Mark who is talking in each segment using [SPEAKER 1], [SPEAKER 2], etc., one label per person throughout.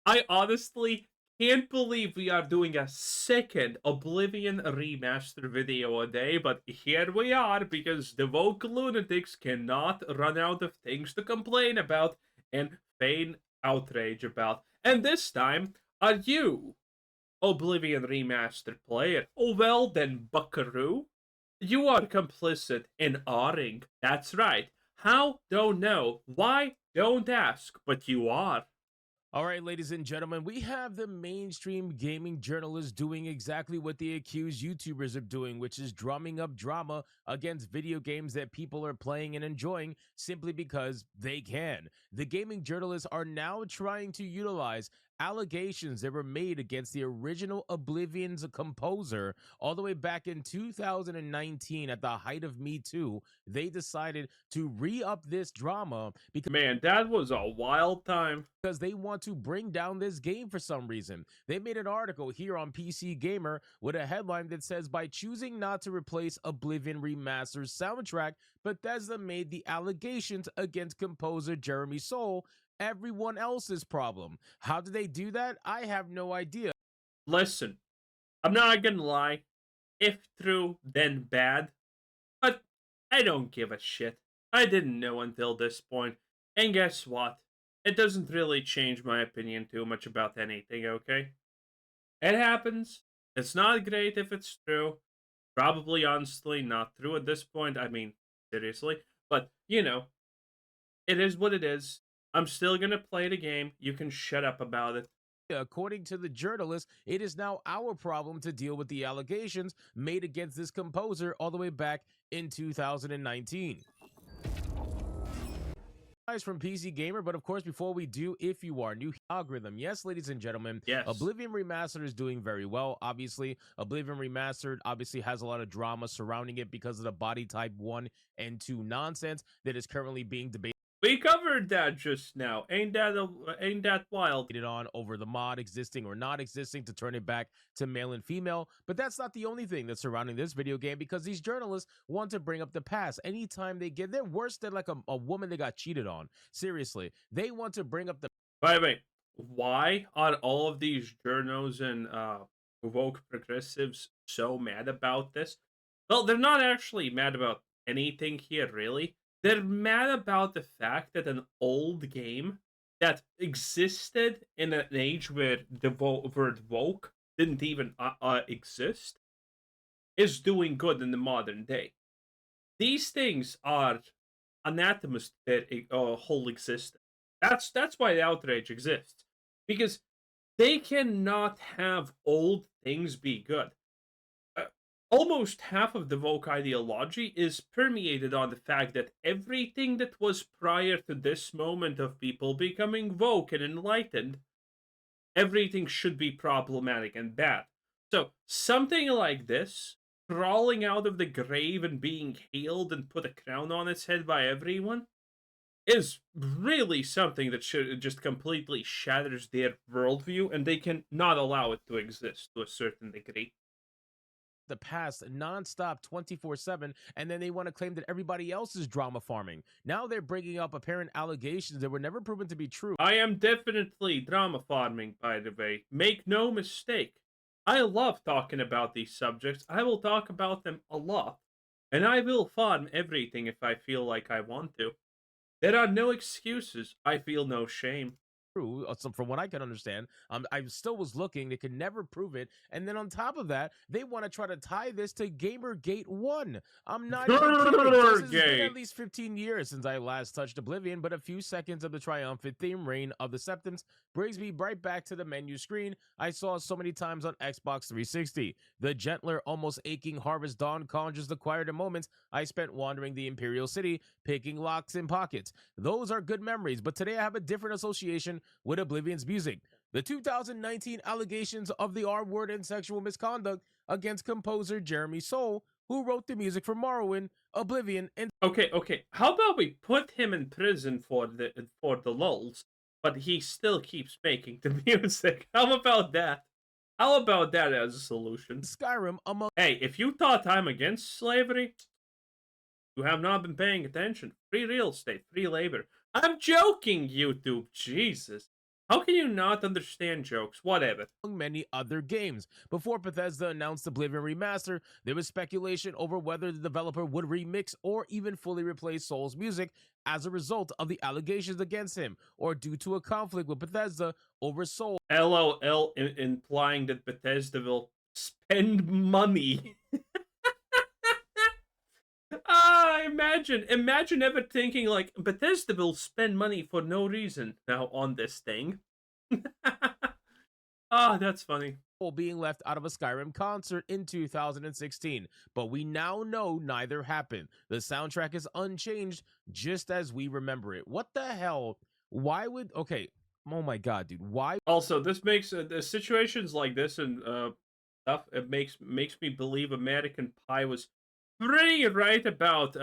[SPEAKER 1] I honestly can't believe we are doing a second Oblivion Remastered video a day, but here we are because the woke lunatics cannot run out of things to complain about and feign outrage about. And this time, are you Oblivion Remastered player? Oh well then, buckaroo. You are complicit in R-ing. That's right. How? Don't know. Why? Don't ask. But you are.
[SPEAKER 2] All right, ladies and gentlemen, we have the mainstream gaming journalists doing exactly what the accused YouTubers are doing, which is drumming up drama against video games that people are playing and enjoying simply because they can. The gaming journalists are now trying to utilize allegations that were made against the original Oblivion's composer all the way back in 2019 at the height of Me Too. They decided to re-up this drama
[SPEAKER 1] Man, that was a wild time.
[SPEAKER 2] because they want to bring down this game for some reason. They made an article here on PC Gamer with a headline that says, by choosing not to replace Oblivion Remastered's soundtrack, Bethesda made the allegations against composer Jeremy Soule everyone else's problem. How did they do that? I have no idea.
[SPEAKER 1] Listen, I'm not gonna lie. If true, then bad. But I don't give a shit. I didn't know until this point. And guess what? It doesn't really change my opinion too much about anything, okay? It happens. It's not great if it's true. Probably, honestly, not true at this point. I mean, seriously. But, it is what it is. I'm still gonna play the game. You can shut up about it.
[SPEAKER 2] According to the journalist, it is now our problem to deal with the allegations made against this composer all the way back in 2019. From PC Gamer, but of course, before we do, if you are new, algorithm, yes, ladies and gentlemen,
[SPEAKER 1] Yes.
[SPEAKER 2] Oblivion Remastered is doing very well. Obviously, Oblivion Remastered obviously has a lot of drama surrounding it because of the body type 1 and 2 nonsense that is currently being debated
[SPEAKER 1] We covered that just now. Ain't that wild?
[SPEAKER 2] on over the mod existing or not existing to turn it back to male and female. But that's not the only thing that's surrounding this video game, because these journalists want to bring up the past. Anytime they're worse than like a woman that got cheated on. Seriously, they want to bring up the
[SPEAKER 1] Wait. Why are all of these journos and woke progressives so mad about this? Well, they're not actually mad about anything here, really. They're mad about the fact that an old game that existed in an age where the word woke didn't even exist is doing good in the modern day. These things are anathemas to their whole existence. That's why the outrage exists, because they cannot have old things be good. Uh, Almost half of the woke ideology is permeated on the fact that everything that was prior to this moment of people becoming woke and enlightened, everything should be problematic and bad. So something like this, crawling out of the grave and being healed and put a crown on its head by everyone, is really something that should just completely shatters their worldview, and they can not allow it to exist to a certain degree.
[SPEAKER 2] past nonstop 24/7, and then they want to claim that everybody else is drama farming. Now they're bringing up apparent allegations that were never proven to be true.
[SPEAKER 1] I am definitely drama farming, by the way. Make no mistake. I love talking about these subjects. I will talk about them a lot. And I will farm everything if I feel like I want to. There are no excuses. I feel no shame.
[SPEAKER 2] True, from what I can understand. I still was looking; they could never prove it. And then on top of that, they want to try to tie this to GamerGate 1. I'm not even kidding. It's been at least 15 years since I last touched Oblivion, but a few seconds of the triumphant theme reign of the Septums brings me right back to the menu screen I saw so many times on Xbox 360. The gentler, almost aching Harvest Dawn conjures the quieter moments I spent wandering the Imperial City, picking locks in pockets. Those are good memories, but today I have a different association with Oblivion's music. The 2019 allegations of the R word and sexual misconduct against composer Jeremy Soule, who wrote the music for Morrowind, Oblivion, and
[SPEAKER 1] Okay. How about we put him in prison for the lulz, but he still keeps making the music? How about that? How about that as a solution?
[SPEAKER 2] Skyrim, among
[SPEAKER 1] Hey, if you thought I'm against slavery, you have not been paying attention. Free real estate, free labor. I'm joking, YouTube. Jesus. How can you not understand jokes? Whatever.
[SPEAKER 2] Many other games. Before Bethesda announced Oblivion Remastered, there was speculation over whether the developer would remix or even fully replace Soul's music as a result of the allegations against him, or due to a conflict with Bethesda over Soul.
[SPEAKER 1] LOL, implying that Bethesda will spend money. Imagine ever thinking like Bethesda will spend money for no reason now on this thing. That's funny.
[SPEAKER 2] Being left out of a Skyrim concert in 2016, but we now know neither happened. The soundtrack is unchanged, just as we remember it. What the hell? Why would okay? Oh my god, dude! Why?
[SPEAKER 1] Also, this makes the situations like this and stuff. It makes me believe American Pie was pretty right about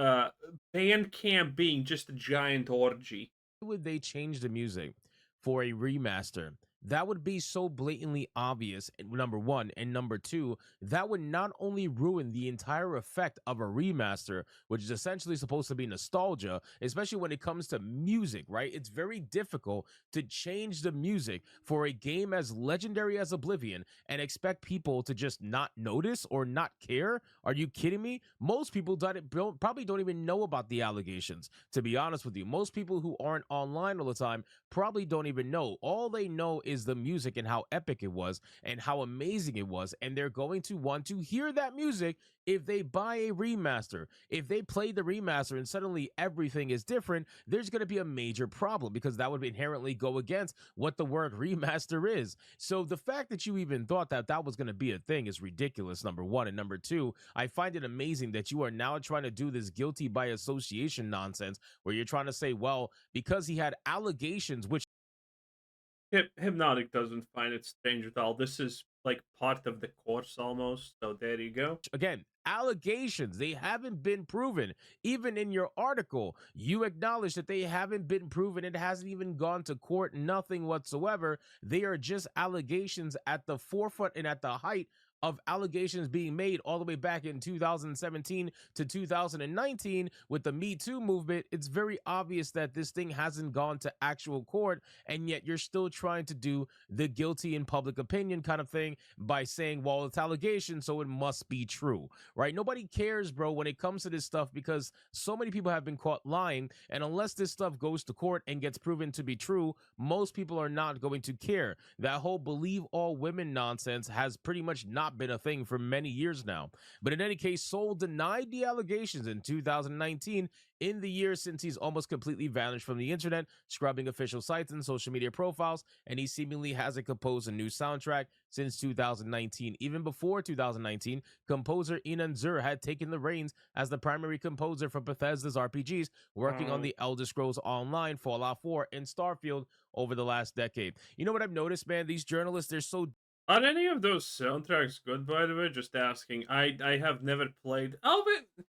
[SPEAKER 1] Bandcamp being just a giant orgy.
[SPEAKER 2] Would they change the music for a remaster? That would be so blatantly obvious, number one. And number two, that would not only ruin the entire effect of a remaster, which is essentially supposed to be nostalgia, especially when it comes to music, right? It's very difficult to change the music for a game as legendary as Oblivion and expect people to just not notice or not care. Are you kidding me? Most people probably don't even know about the allegations, to be honest with you. Most people who aren't online all the time probably don't even know. All they know is the music and how epic it was and how amazing it was, and they're going to want to hear that music if they buy a remaster. If they play the remaster and suddenly everything is different, there's going to be a major problem, because that would inherently go against what the word remaster is. So the fact that you even thought that that was going to be a thing is ridiculous, number one. And number two, I find it amazing that you are now trying to do this guilty by association nonsense, where you're trying to say, well, because he had allegations, which
[SPEAKER 1] Hypnotic doesn't find it strange at all. This is like part of the course almost. So there you go.
[SPEAKER 2] again, allegations, they haven't been proven. Even in your article, you acknowledge that they haven't been proven. It hasn't even gone to court, nothing whatsoever. They are just allegations at the forefront and at the height of allegations being made all the way back in 2017 to 2019 with the Me Too movement. It's very obvious that this thing hasn't gone to actual court, and yet you're still trying to do the guilty in public opinion kind of thing by saying, well, it's allegations, so it must be true, right? Nobody cares, bro, when it comes to this stuff, because so many people have been caught lying, and unless this stuff goes to court and gets proven to be true, most people are not going to care. That whole believe all women nonsense has pretty much not been a thing for many years now. But in any case, Soul denied the allegations in 2019, in the years since he's almost completely vanished from the internet, scrubbing official sites and social media profiles, and he seemingly hasn't composed a new soundtrack since 2019. Even before 2019, composer Inan Zur had taken the reins as the primary composer for Bethesda's RPGs, working on the Elder Scrolls Online, Fallout 4, and Starfield over the last decade. You know what I've noticed, man? These journalists, they're so
[SPEAKER 1] Are any of those soundtracks good, by the way? Just asking. I have never played. Oh, but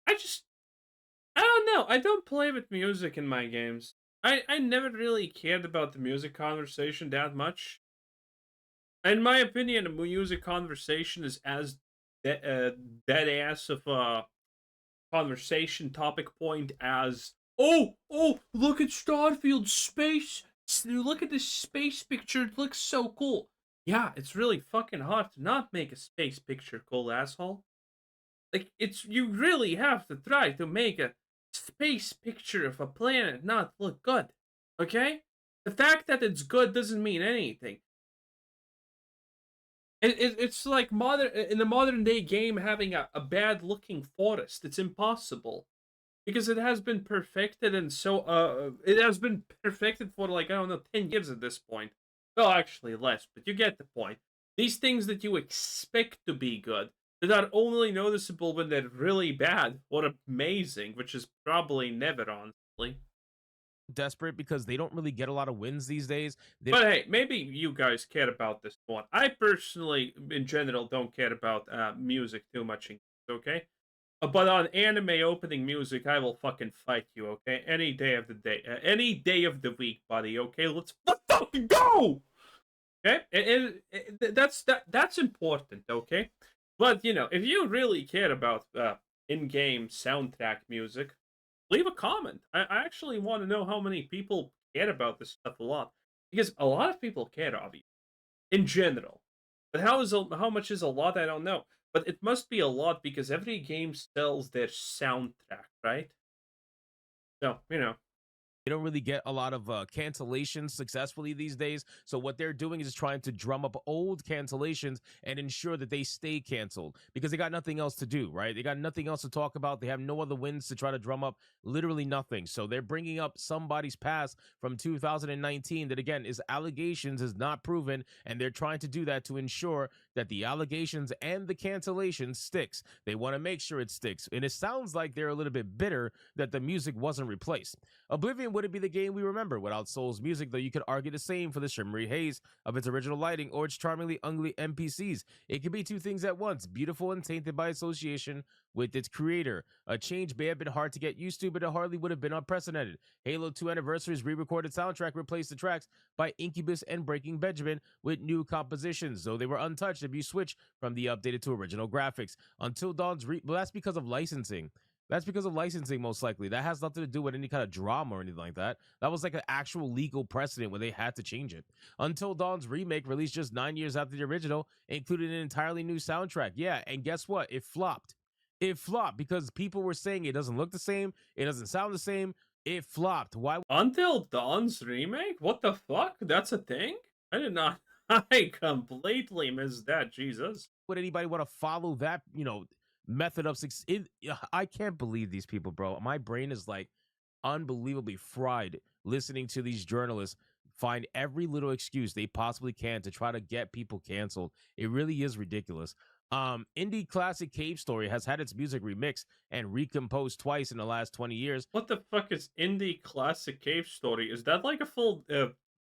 [SPEAKER 1] I don't know. I don't play with music in my games. I never really cared about the music conversation that much. In my opinion, a music conversation is as dead ass of a conversation topic point as look at Starfield space. Look at this space picture. It looks so cool. Yeah, it's really fucking hard to not make a space picture cool, asshole. Like, it's you really have to try to make a space picture of a planet not look good. Okay? The fact that it's good doesn't mean anything. It's like in a modern day game having a bad looking forest. It's impossible. Because it has been perfected, and so it has been perfected for like, I don't know, 10 years at this point. Well, actually less, but you get the point. These things that you expect to be good, that are only noticeable when they're really bad or amazing, which is probably never, honestly.
[SPEAKER 2] desperate because they don't really get a lot of wins these days.
[SPEAKER 1] But hey, maybe you guys care about this one. I personally, in general, don't care about music too much, okay? But on anime opening music, I will fucking fight you, okay? Any day of the day. Any day of the week, buddy, okay? Let's fucking go! Okay? That's important, okay? But, you know, if you really care about in-game soundtrack music, leave a comment. I actually want to know how many people care about this stuff a lot. Because a lot of people care, obviously, in general. But how much is a lot? I don't know. But it must be a lot because every game sells their soundtrack, right? So,
[SPEAKER 2] They don't really get a lot of cancellations successfully these days. So what they're doing is trying to drum up old cancellations and ensure that they stay canceled because they got nothing else to do, right? They got nothing else to talk about. They have no other wins to try to drum up, literally nothing. So they're bringing up somebody's past from 2019 that, again, is allegations, is not proven. And they're trying to do that to ensure that the allegations and the cancellation sticks. They want to make sure it sticks. And it sounds like they're a little bit bitter that the music wasn't replaced. Oblivion wouldn't be the game we remember without Soul's music, though you could argue the same for the shimmery haze of its original lighting or its charmingly ugly NPCs. It could be two things at once, beautiful and tainted by association with its creator. A change may have been hard to get used to, but it hardly would have been unprecedented. Halo 2 Anniversary's re-recorded soundtrack replaced the tracks by Incubus and Breaking Benjamin with new compositions, though they were untouched if you switch from the updated to original graphics. Until Dawn's well, that's because of licensing. That's because of licensing, most likely. That has nothing to do with any kind of drama or anything like that. That was like an actual legal precedent where they had to change it. Until Dawn's remake, released just 9 years after the original, included an entirely new soundtrack. Yeah, and guess what? It flopped. It flopped because people were saying it doesn't look the same, it doesn't sound the same. It flopped. Why?
[SPEAKER 1] Until Dawn's remake? What the fuck? That's a thing? I did not. I completely missed that. Jesus.
[SPEAKER 2] Would anybody want to follow that, method of success? I can't believe these people, bro. My brain is like unbelievably fried listening to these journalists find every little excuse they possibly can to try to get people canceled. It really is ridiculous. Indie classic Cave Story has had its music remixed and recomposed twice in the last 20 years.
[SPEAKER 1] What the fuck is Indie Classic Cave Story? Is that like a full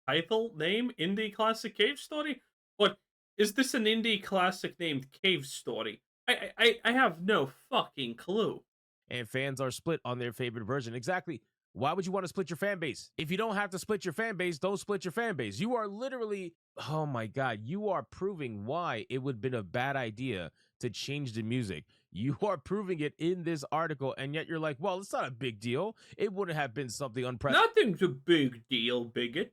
[SPEAKER 1] title name? Indie Classic Cave Story? What is this an indie classic named Cave Story? I have no fucking clue.
[SPEAKER 2] And fans are split on their favorite version. Exactly. Why would you want to split your fan base? If you don't have to split your fan base, don't split your fan base. You are literally, oh my God, you are proving why it would have been a bad idea to change the music. You are proving it in this article, and yet you're like, well, it's not a big deal. It wouldn't have been something unprecedented.
[SPEAKER 1] Nothing's a big deal, bigot.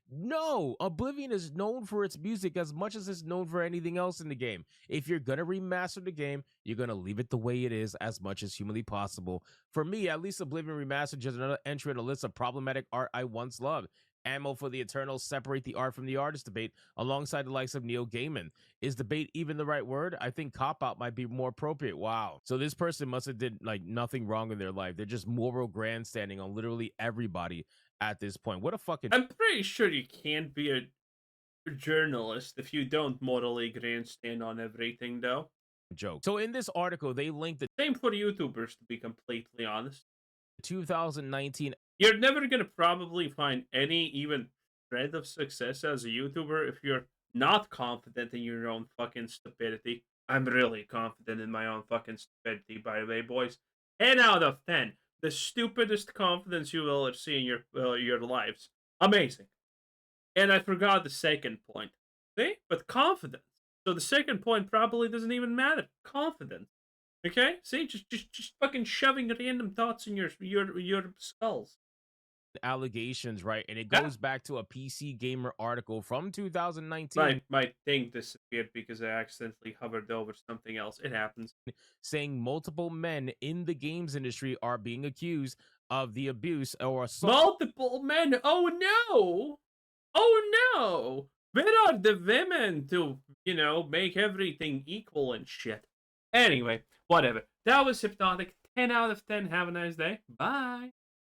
[SPEAKER 2] No, Oblivion is known for its music as much as it's known for anything else in the game. If you're going to remaster the game, you're going to leave it the way it is as much as humanly possible. For me, at least Oblivion Remastered is another entry in a list of problematic art I once loved. Ammo for the Eternals separate the art from the artist debate alongside the likes of Neil Gaiman. Is debate even the right word? I think cop-out might be more appropriate. Wow. So this person must have did like nothing wrong in their life. They're just moral grandstanding on literally everybody at this point. What a fucking...
[SPEAKER 1] I'm pretty sure you can't be a journalist if you don't morally grandstand on everything, though.
[SPEAKER 2] Joke. So in this article, they linked the...
[SPEAKER 1] Same for YouTubers, to be completely honest.
[SPEAKER 2] 2019...
[SPEAKER 1] You're never going to probably find any even thread of success as a YouTuber if you're not confident in your own fucking stupidity. I'm really confident in my own fucking stupidity, by the way, boys. 10 out of 10. The stupidest confidence you will see in your lives. Amazing. And I forgot the second point. See? But confidence. So the second point probably doesn't even matter. Confidence. Okay? See? Just fucking shoving random thoughts in your skulls.
[SPEAKER 2] Allegations, right? And it goes back to a PC Gamer article from 2019.
[SPEAKER 1] My thing disappeared because I accidentally hovered over something else. It happens.
[SPEAKER 2] Saying multiple men in the games industry are being accused of the abuse or assault.
[SPEAKER 1] Multiple men? Oh no! Oh no! Where are the women to, make everything equal and shit? Anyway, whatever. That was Hypnotic. 10 out of 10. Have a nice day. Bye.